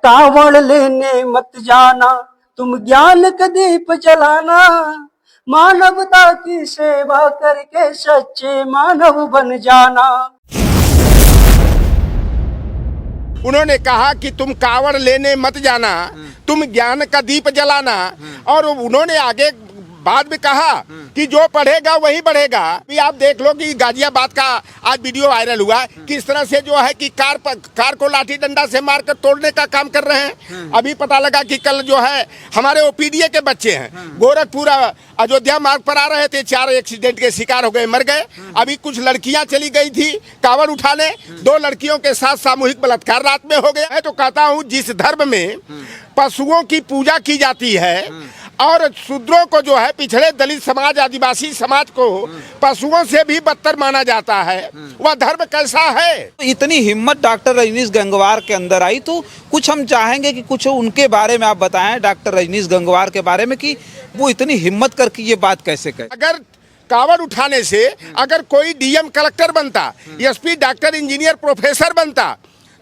कावड़ लेने मत जाना, तुम ज्ञान का दीप जलाना। मानवता की सेवा करके सच्चे मानव बन जाना। उन्होंने कहा कि तुम कावड़ लेने मत जाना, तुम ज्ञान का दीप जलाना। और उन्होंने आगे बाद में कहा कि जो पढ़ेगा वही बढ़ेगा। भी आप देख लो कि गाजियाबाद का आज वीडियो वायरल हुआ, किस तरह से जो है कि कार को लाठी डंडा से मारकर तोड़ने का काम कर रहे हैं। अभी पता लगा कि कल जो है हमारे ओपीडीए के बच्चे हैं, गोरखपुर अयोध्या मार्ग पर आ रहे थे, 4 एक्सीडेंट के शिकार हो गए, मर गए। अभी कुछ लड़कियां चली गई थी कावड़ उठाने, 2 लड़कियों के साथ सामूहिक बलात्कार रात में हो गया। मैं तो कहता हूं जिस धर्म में पशुओं की पूजा की जाती है और शूद्रों को जो है, पिछड़े दलित समाज आदिवासी समाज को पशुओं से भी बदतर माना जाता है, वह धर्म कैसा है। इतनी हिम्मत डॉक्टर रजनीश गंगवार के अंदर आई, तो कुछ हम चाहेंगे कि कुछ उनके बारे में आप बताएं, डॉक्टर रजनीश गंगवार के बारे में, कि वो इतनी हिम्मत करके ये बात कैसे कहे। अगर कावड़ उठाने से अगर कोई डीएम कलेक्टर बनता, एसपी डॉक्टर इंजीनियर प्रोफेसर बनता,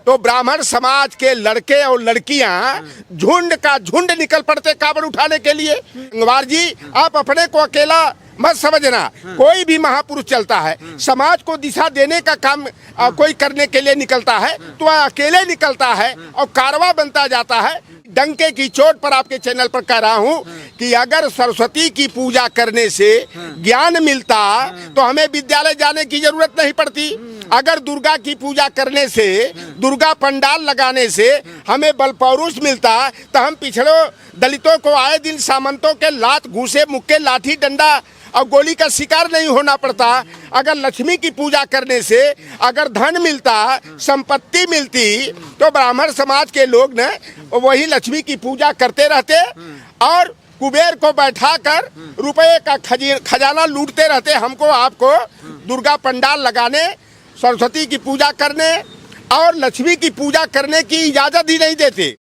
तो ब्राह्मण समाज के लड़के और लड़कियां झुंड का झुंड निकल पड़ते कावड़ उठाने के लिए। गंगवार जी, आप अपने को अकेला मत समझना, कोई भी महापुरुष चलता है, समाज को दिशा देने का काम कोई करने के लिए निकलता है तो वह अकेले निकलता है और कारवां बनता जाता है। डंके की चोट पर आपके चैनल पर कह रहा हूं कि अगर सरस्वती की पूजा करने से ज्ञान मिलता तो हमें विद्यालय जाने की जरूरत नहीं पड़ती। अगर दुर्गा की पूजा करने से, दुर्गा पंडाल लगाने से हमें बल पौरुष मिलता तो हम पिछड़ों दलितों को आए दिन सामंतों के लात घूसे मुक्के लाठी डंडा और गोली का शिकार नहीं होना पड़ता। अगर लक्ष्मी की पूजा करने से अगर धन मिलता, संपत्ति मिलती, तो ब्राह्मण समाज के लोग न वही लक्ष्मी की पूजा करते रहते और कुबेर को बैठाकर रुपए का खजाना लूटते रहते। हमको आपको दुर्गा पंडाल लगाने, सरस्वती की पूजा करने और लक्ष्मी की पूजा करने की इजाजत ही नहीं देते।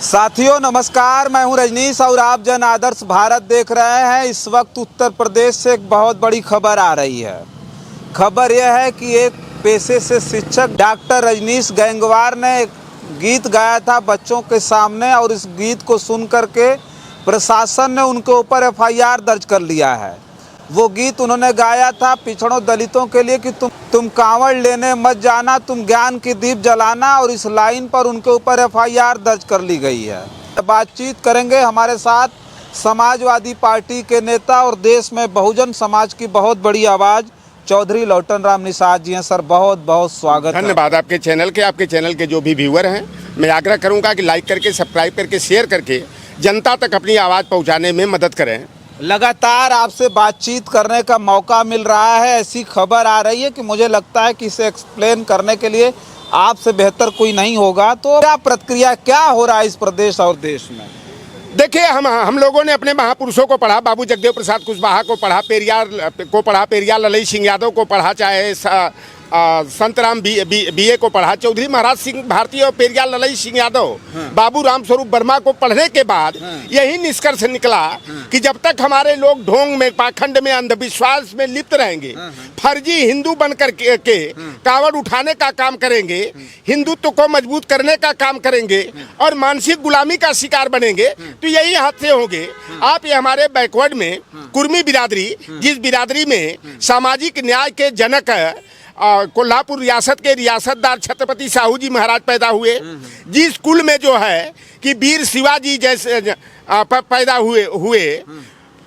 साथियों नमस्कार, मैं हूं रजनीश और आप जन आदर्श भारत देख रहे हैं। इस वक्त उत्तर प्रदेश से एक बहुत बड़ी खबर आ रही है। खबर यह है कि एक पेशे से शिक्षक डॉक्टर रजनीश गंगवार ने एक गीत गाया था बच्चों के सामने, और इस गीत को सुन करके प्रशासन ने उनके ऊपर एफआईआर दर्ज कर लिया है। वो गीत उन्होंने गाया था पिछड़ों दलितों के लिए कि तुम कांवड़ लेने मत जाना, तुम ज्ञान की दीप जलाना, और इस लाइन पर उनके ऊपर एफआईआर दर्ज कर ली गई है। बातचीत करेंगे हमारे साथ समाजवादी पार्टी के नेता और देश में बहुजन समाज की बहुत बड़ी आवाज़ चौधरी लौटन राम निषाद जी हैं। सर बहुत बहुत स्वागत। धन्यवाद आपके चैनल के जो भी व्यूअर हैं, मैं आग्रह करूंगा कि लाइक करके, सब्सक्राइब करके, शेयर करके जनता तक अपनी आवाज़ पहुंचाने में मदद करें। लगातार आपसे बातचीत करने का मौका मिल रहा है, ऐसी खबर आ रही है कि मुझे लगता है कि इसे एक्सप्लेन करने के लिए आपसे बेहतर कोई नहीं होगा। तो क्या प्रक्रिया, क्या हो रहा है इस प्रदेश और देश में? देखिए, हम लोगों ने अपने महापुरुषों को पढ़ा, बाबू जगदेव प्रसाद कुशवाहा को पढ़ा, पेरियार ललई सिंह यादव को पढ़ा, चाहे संतराम बीए को पढ़ा, चौधरी महाराज सिंह भारती और पेरियार ललई सिंह यादव, बाबू राम स्वरूप वर्मा को पढ़ने के बाद यही निष्कर्ष निकला कि जब तक हमारे लोग ढोंग में, पाखंड में, अंधविश्वास में लिप्त रहेंगे, फर्जी हिंदू बनकर के कावड़ उठाने का काम करेंगे, हिंदुत्व को मजबूत करने का काम करेंगे और मानसिक गुलामी का शिकार बनेंगे, तो यही हादसे होंगे। आप ये हमारे बैकवर्ड में कुर्मी बिरादरी, जिस बिरादरी में सामाजिक न्याय के जनक कोल्हापुर रियासत के रियासतदार छत्रपति साहू जी महाराज पैदा हुए, जिस कुल में जो है कि वीर शिवाजी जैसे पैदा हुए,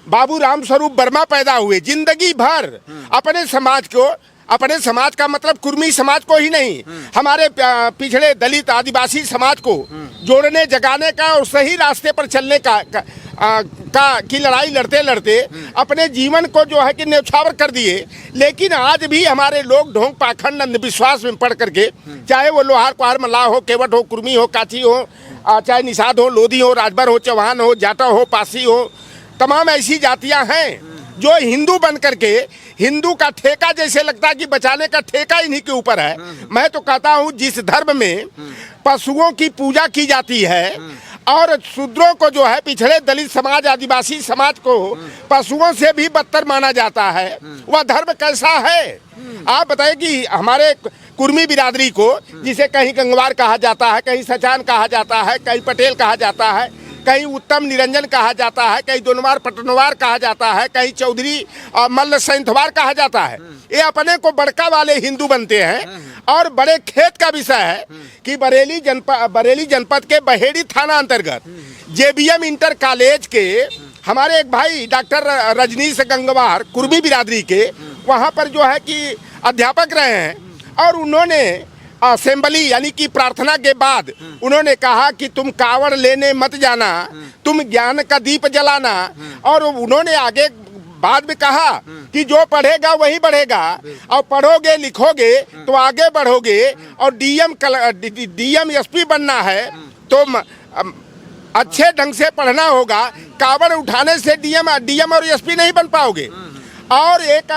बाबू राम स्वरूप वर्मा पैदा हुए, जिंदगी भर अपने समाज का मतलब कुर्मी समाज को ही नहीं, हमारे पिछड़े दलित आदिवासी समाज को जोड़ने, जगाने का और सही रास्ते पर चलने की लड़ाई लड़ते लड़ते अपने जीवन को जो है कि न्यौछावर कर दिए। लेकिन आज भी हमारे लोग ढोंग, पाखंड, अंधविश्वास में पड़ करके, चाहे वो लोहार, कुहार, मल्लाह हो, केवट हो, कुर्मी हो, काची हो, चाहे निषाद हो, लोधी हो, राजभर हो, चौहान हो, जाटा हो, पासी हो, तमाम ऐसी जातियां हैं जो हिंदू बन करके हिंदू का ठेका, जैसे लगता है कि बचाने का ठेका इन्हीं के ऊपर है। मैं तो कहता हूं जिस धर्म में पशुओं की पूजा की जाती है और शूद्रों को जो है, पिछड़े दलित समाज आदिवासी समाज को पशुओं से भी बदतर माना जाता है, वह धर्म कैसा है? आप बताइए कि हमारे कुर्मी बिरादरी को, जिसे कहीं गंगवार कहा जाता है, कहीं सचान कहा जाता है, कहीं पटेल कहा जाता है, कहीं उत्तम निरंजन कहा जाता है, कहीं दोनवार पटनवार कहा जाता है, कहीं चौधरी मल्ल सैंथवार कहा जाता है। ये अपने को बड़का वाले हिंदू बनते हैं। और बड़े खेत का विषय है कि बरेली जनपद के बहेड़ी थाना अंतर्गत जेबीएम इंटर कॉलेज के हमारे एक भाई डॉक्टर रजनीश गंगवार कुर्मी बिरादरी के वहाँ पर जो है कि अध्यापक रहे हैं, और उन्होंने असेंबली यानी कि प्रार्थना के बाद उन्होंने कहा कि तुम कावड़ लेने मत जाना, तुम ज्ञान का दीप जलाना। और उन्होंने आगे बाद में कहा कि जो पढ़ेगा वही बढ़ेगा, और पढ़ोगे लिखोगे तो आगे बढ़ोगे, और डीएम एसपी बनना है तो अच्छे ढंग से पढ़ना होगा। कावड़ उठाने से डीएम और एसपी नहीं बन पाओगे। और एक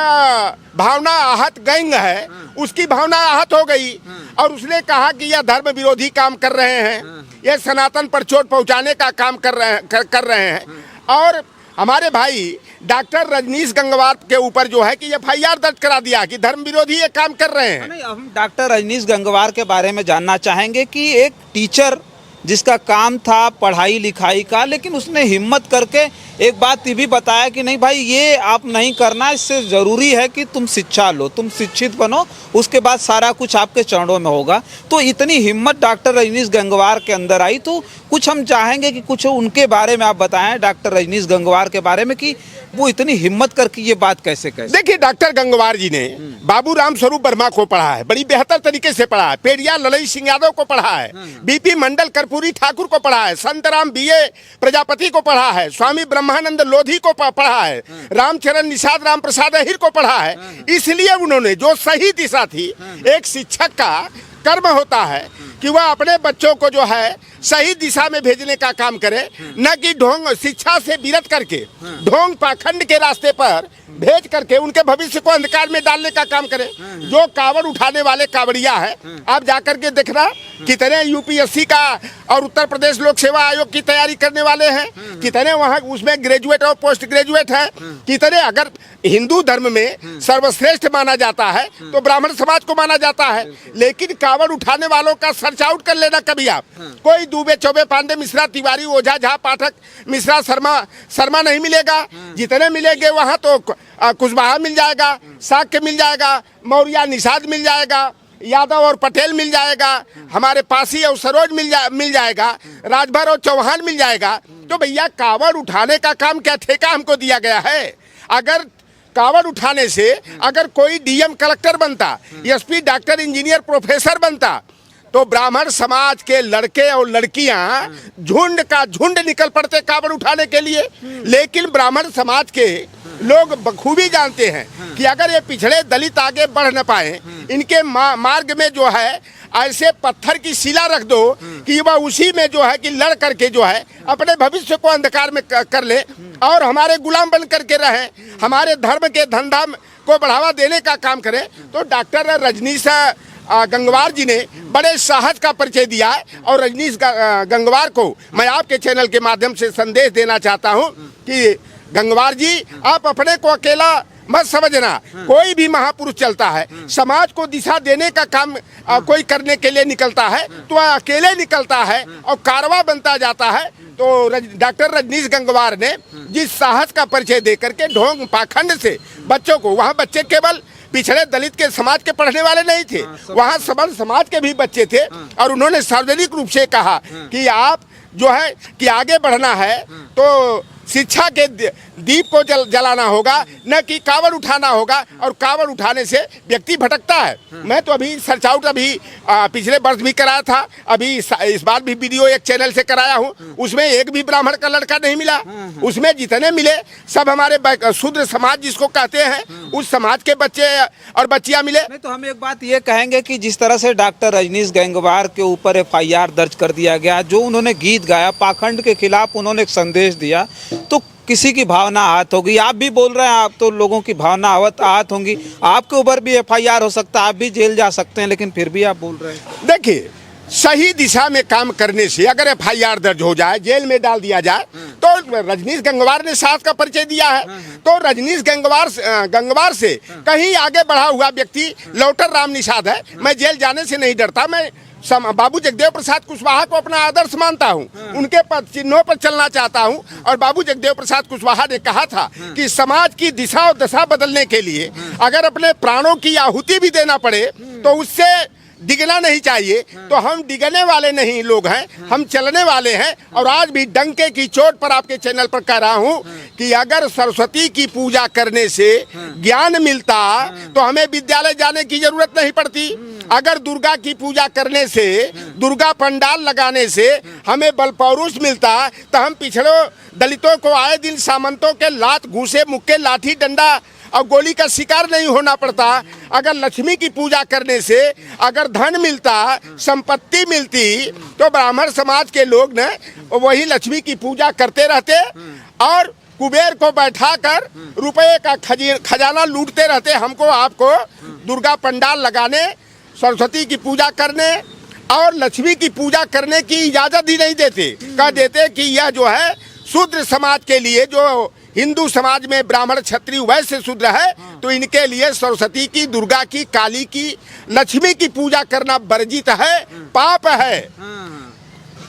भावना आहत गैंग है, उसकी भावना आहत हो गई और उसने कहा कि यह धर्म विरोधी काम कर रहे हैं, ये सनातन पर चोट पहुंचाने का काम कर रहे हैं। और हमारे भाई डॉक्टर रजनीश गंगवार के ऊपर जो है कि एफआईआर दर्ज करा दिया कि धर्म विरोधी ये काम कर रहे हैं। नहीं, हम डॉक्टर रजनीश गंगवार के बारे में जानना चाहेंगे कि एक टीचर जिसका काम था पढ़ाई लिखाई का, लेकिन उसने हिम्मत करके एक बात ये भी बताया कि नहीं भाई ये आप नहीं करना, इससे ज़रूरी है कि तुम शिक्षा लो, तुम शिक्षित बनो, उसके बाद सारा कुछ आपके चरणों में होगा। तो इतनी हिम्मत डॉक्टर रजनीश गंगवार के अंदर आई, तो कुछ हम चाहेंगे कि कुछ उनके बारे में आप बताएं, डॉक्टर रजनीश गंगवार के बारे में, कि वो इतनी हिम्मत करके ये बात कैसे। देखिए, डॉक्टर गंगवार जी ने बाबू राम स्वरूप वर्मा को पढ़ा है, बड़ी बेहतर तरीके से पढ़ा है, पेड़िया ललई सिंह यादव को पढ़ा है, बीपी मंडल कर्पूरी ठाकुर को पढ़ा है, संतराम बीए प्रजापति को पढ़ा है, स्वामी ब्रह्मानंद लोधी को पढ़ा है, रामचरण निषाद राम प्रसाद अहिर को पढ़ा है। इसलिए उन्होंने जो सही दिशा थी, एक शिक्षक का कर्म होता है कि वह अपने बच्चों को जो है सही दिशा में भेजने का काम करे, न कि ढोंग शिक्षा से विरत करके ढोंग पाखंड के रास्ते पर भेज करके उनके भविष्य को अंधकार में डालने का काम करे। जो कावड़ उठाने वाले कावड़िया है, आप जाकर के देखना कितने यूपीएससी का और उत्तर प्रदेश लोक सेवा आयोग की तैयारी करने वाले हैं, कितने वहाँ उसमें ग्रेजुएट और पोस्ट ग्रेजुएट हैं, कितने। अगर हिंदू धर्म में सर्वश्रेष्ठ माना जाता है तो ब्राह्मण समाज को माना जाता है, लेकिन कावड़ उठाने वालों का सर्च आउट कर लेना कभी आप। कोई दुबे चौबे पांडे मिश्रा तिवारी ओझा झा पाठक मिश्रा शर्मा नहीं मिलेगा। जितने मिलेंगे वहाँ तो कुशवाहा मिल जाएगा, शाक्य मिल जाएगा, मौर्य निषाद मिल जाएगा, यादव और पटेल मिल जाएगा, हमारे पासी और सरोज मिल जाएगा, राजभर और चौहान मिल जाएगा। तो भैया कावड़ उठाने का काम क्या ठेका हमको दिया गया है? अगर कावड़ उठाने से अगर कोई डीएम कलेक्टर बनता, एसपी डॉक्टर इंजीनियर प्रोफेसर बनता, तो ब्राह्मण समाज के लड़के और लड़कियां झुंड का झुंड निकल पड़ते कावड़ उठाने के लिए। लेकिन ब्राह्मण समाज के लोग बखूबी जानते हैं कि अगर ये पिछड़े दलित आगे बढ़ न पाए, इनके मार्ग में जो है ऐसे पत्थर की शिला रख दो कि वह उसी में जो है कि लड़ करके जो है अपने भविष्य को अंधकार में कर ले और हमारे गुलाम बन करके रहे, हमारे धर्म के धंधा को बढ़ावा देने का काम करे। तो डॉक्टर रजनीश गंगवार जी ने बड़े साहस का परिचय दिया है। और रजनीश गंगवार को मैं आपके चैनल के माध्यम से संदेश देना चाहता हूं कि गंगवार जी, आप अपने को अकेला मत समझना। कोई भी महापुरुष चलता है, समाज को दिशा देने का काम कोई करने के लिए निकलता है तो अकेले निकलता है और कारवां बनता जाता है। तो डॉक्टर रजनीश गंगवार ने जिस साहस का परिचय दे करके ढोंग पाखंड से बच्चों को, वहाँ बच्चे केवल पिछड़े दलित के समाज के पढ़ने वाले नहीं थे, वहाँ सबल समाज के भी बच्चे थे। और उन्होंने सार्वजनिक रूप से कहा कि आप जो है कि आगे बढ़ना है तो शिक्षा के दीप को जलाना होगा, न कि कावड़ उठाना होगा। और कावड़ उठाने से व्यक्ति भटकता है। मैं तो अभी सर्च आउट पिछले वर्ष भी कराया था, अभी इस बार भी वीडियो एक चैनल से कराया हूँ, उसमें एक भी ब्राह्मण का लड़का नहीं मिला। उसमें जितने मिले सब हमारे शूद्र समाज जिसको कहते हैं उस समाज के बच्चे और बच्चियां मिले। नहीं, तो हम एक बात ये कहेंगे कि जिस तरह से डॉक्टर रजनीश गंगवार के ऊपर एफआईआर दर्ज कर दिया गया, जो उन्होंने गीत गाया पाखंड के खिलाफ, उन्होंने एक संदेश दिया, तो किसी की भावना आहत होगी। आप भी बोल रहे हैं, आप तो लोगों की भावना आहत होंगी, आपके ऊपर भी एफआईआर हो सकता है, आप भी जेल जा सकते हैं, लेकिन फिर भी आप बोल रहे हैं। देखिए, सही दिशा में काम करने से अगर एफआईआर दर्ज हो जाए, जेल में डाल दिया जाए, तो रजनीश गंगवार ने साहस का परिचय दिया है। तो रजनीश गंगवार से कहीं आगे बढ़ा हुआ व्यक्ति लौटर राम निषाद है। मैं जेल जाने से नहीं डरता। मैं बाबू जगदेव प्रसाद कुशवाहा को अपना आदर्श मानता हूं, उनके पद चिन्हों पर चलना चाहता हूं। और बाबू जगदेव प्रसाद कुशवाहा ने कहा था कि समाज की दिशा और दशा बदलने के लिए अगर अपने प्राणों की आहुति भी देना पड़े तो उससे डिगना नहीं चाहिए। तो हम डिगने वाले नहीं लोग हैं, हम चलने वाले हैं। और आज भी डंके की चोट पर आपके चैनल पर कह रहा हूं कि अगर सरस्वती की पूजा करने से ज्ञान मिलता तो हमें विद्यालय जाने की जरूरत नहीं पड़ती। अगर दुर्गा की पूजा करने से, दुर्गा पंडाल लगाने से हमें बल पौरुष मिलता तो हम पिछड़ों दलितों को आए दिन सामंतों के लात, घूसे, मुक्के, लाठी, डंडा और गोली का शिकार नहीं होना पड़ता। अगर लक्ष्मी की पूजा करने से अगर धन मिलता, संपत्ति मिलती, तो ब्राह्मण समाज के लोग ने वही लक्ष्मी की पूजा करते रहते और कुबेर को बैठाकर रुपए का खजाना लूटते रहते। हमको आपको दुर्गा पंडाल लगाने, सरस्वती की पूजा करने और लक्ष्मी की पूजा करने की इजाजत ही नहीं देते। कह देते कि यह जो है शूद्र समाज के लिए, जो हिंदू समाज में ब्राह्मण, क्षत्रिय, वैश्य, शूद्र है, तो इनके लिए सरस्वती की, दुर्गा की, काली की, लक्ष्मी की पूजा करना वर्जित है, पाप है।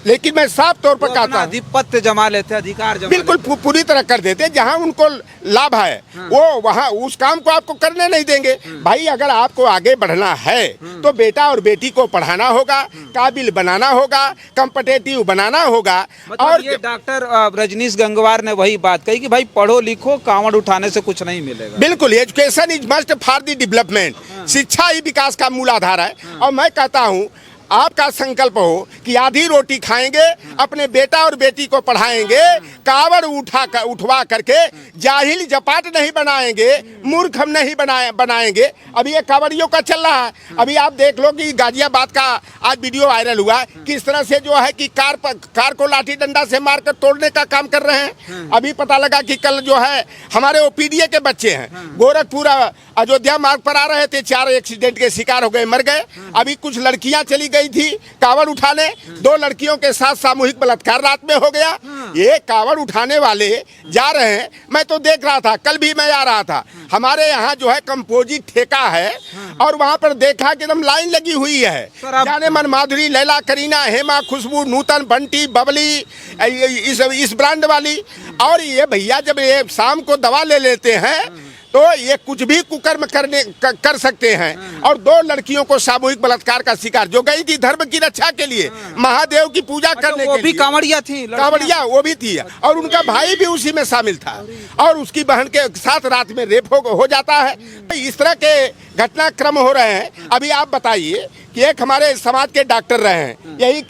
लेकिन मैं साफ तौर पर कहता हूं, आधिपत्य जमा लेते, अधिकार जमा बिल्कुल पूरी तरह कर देते। जहां उनको लाभ है वो वहां उस काम को आपको करने नहीं देंगे। भाई अगर आपको आगे बढ़ना है तो बेटा और बेटी को पढ़ाना होगा, काबिल बनाना होगा, कॉम्पिटिटिव बनाना होगा। मतलब और ये डॉक्टर रजनीश गंगवार ने वही बात कही कि भाई पढ़ो लिखो, कांवड़ उठाने से कुछ नहीं मिलेगा। बिल्कुल, education is must for the development. शिक्षा ही विकास का मूल आधार है। और मैं कहता हूँ आपका संकल्प हो कि आधी रोटी खाएंगे, अपने बेटा और बेटी को पढ़ाएंगे, कावड़ उठवा करके जाहिल जपाट नहीं बनाएंगे, मूर्ख हम नहीं बनाएंगे। अभी ये कावड़ियों का चल रहा है। अभी आप देख लो कि गाजियाबाद का आज वीडियो वायरल हुआ, किस तरह से जो है कि कार को लाठी डंडा से मारकर तोड़ने का काम कर रहे हैं। अभी पता लगा कि कल जो है हमारे ओपीडीए के बच्चे हैं, गोरखपुर अयोध्या मार्ग पर आ रहे थे, 4 एक्सीडेंट के शिकार हो गए, मर गए। अभी कुछ लड़कियां चली गई थी कावड़ उठाने, 2 लड़कियों के साथ सामूहिक बलात्कार रात में हो गया। ये कावड़ उठाने वाले जा रहे हैं। मैं तो देख रहा था, कल भी मैं आ रहा था, हमारे यहाँ जो है कंपोजिट ठेका है और वहाँ पर देखा कि एकदम लाइन लगी हुई है। जाने मन, माधुरी, लैला, करीना, हेमा, खुशबू, नूतन, बंटी, बबली, इस ब्रांड वाली। और ये भैया जब ये शाम को दवा ले लेते हैं तो ये कुछ भी कुकर्म कर सकते हैं। और 2 लड़कियों को सामूहिक बलात्कार का शिकार, जो गई थी धर्म की रक्षा के लिए, महादेव की पूजा करने के लिए, भी कांवड़िया थी, कांवड़िया वो भी थी, और उनका भाई भी उसी में शामिल था और उसकी बहन के साथ रात में रेप हो जाता है। इस तरह के घटनाक्रम हो रहे हैं। अभी आप बताइए कि एक हमारे समाज के डॉक्टर रहे हैं यही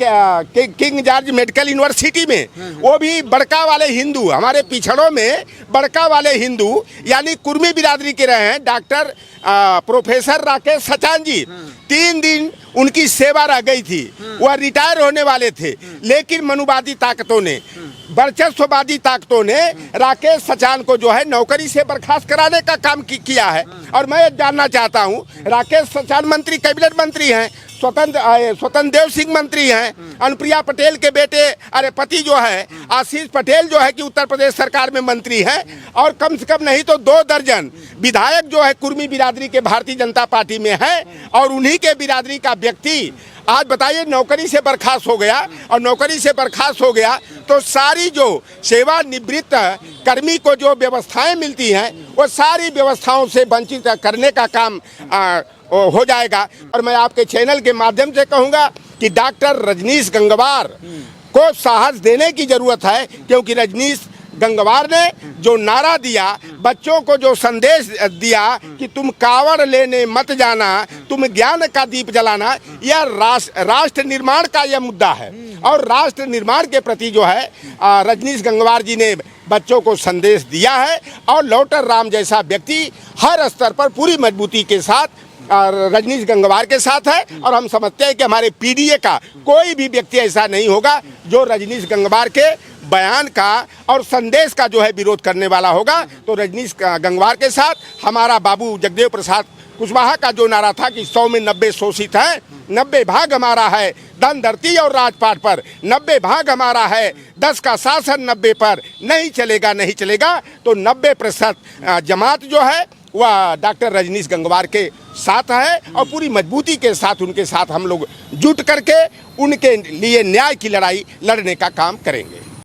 किंग जॉर्ज मेडिकल यूनिवर्सिटी में, वो भी बड़का वाले हिंदू, हमारे पिछड़ों में बड़का वाले हिंदू यानी कुर्मी बिरादरी के रहे हैं, डॉक्टर प्रोफेसर राकेश सचान जी। 3 दिन उनकी सेवा रह गई थी, वह रिटायर होने वाले थे, लेकिन मनुवादी ताकतों ने, वर्चस्ववादी ताकतों ने राकेश सचान को जो है नौकरी से बर्खास्त कराने का काम किया है। और मैं जानना चाहता हूं, राकेश सचान मंत्री, कैबिनेट मंत्री हैं, स्वतंत्र देव सिंह मंत्री हैं, अनुप्रिया पटेल के बेटे पति जो है आशीष पटेल जो है कि उत्तर प्रदेश सरकार में मंत्री हैं, और कम से कम नहीं तो 2 दर्जन विधायक जो है कुर्मी बिरादरी के भारतीय जनता पार्टी में है। और उन्हीं के बिरादरी का व्यक्ति आज बताइए नौकरी से बर्खास्त हो गया। और नौकरी से बर्खास्त हो गया तो सारी जो सेवानिवृत्त कर्मी को जो व्यवस्थाएं मिलती हैं वो सारी व्यवस्थाओं से वंचित करने का काम हो जाएगा। और मैं आपके चैनल के माध्यम से कहूँगा कि डॉक्टर रजनीश गंगवार को साहस देने की जरूरत है, क्योंकि रजनीश गंगवार ने जो नारा दिया, बच्चों को जो संदेश दिया कि तुम कावड़ लेने मत जाना, तुम ज्ञान का दीप जलाना, यह राष्ट्र निर्माण का यह मुद्दा है। और राष्ट्र निर्माण के प्रति जो है रजनीश गंगवार जी ने बच्चों को संदेश दिया है। और लौटर राम जैसा व्यक्ति हर स्तर पर पूरी मजबूती के साथ रजनीश गंगवार के साथ है। और हम समझते हैं कि हमारे पीडीए का कोई भी व्यक्ति ऐसा नहीं होगा जो रजनीश गंगवार के बयान का और संदेश का जो है विरोध करने वाला होगा। तो रजनीश गंगवार के साथ हमारा बाबू जगदेव प्रसाद कुशवाहा का जो नारा था कि 100 में 90 शोषित है, 90 भाग हमारा है धन धरती और राजपाट पर, 90 भाग हमारा है 10 का शासन 90 पर, नहीं चलेगा नहीं चलेगा। तो 90% जमात जो है वह डॉक्टर रजनीश गंगवार के साथ है और पूरी मजबूती के साथ उनके साथ हम लोग जुट करके उनके लिए न्याय की लड़ाई लड़ने का काम करेंगे।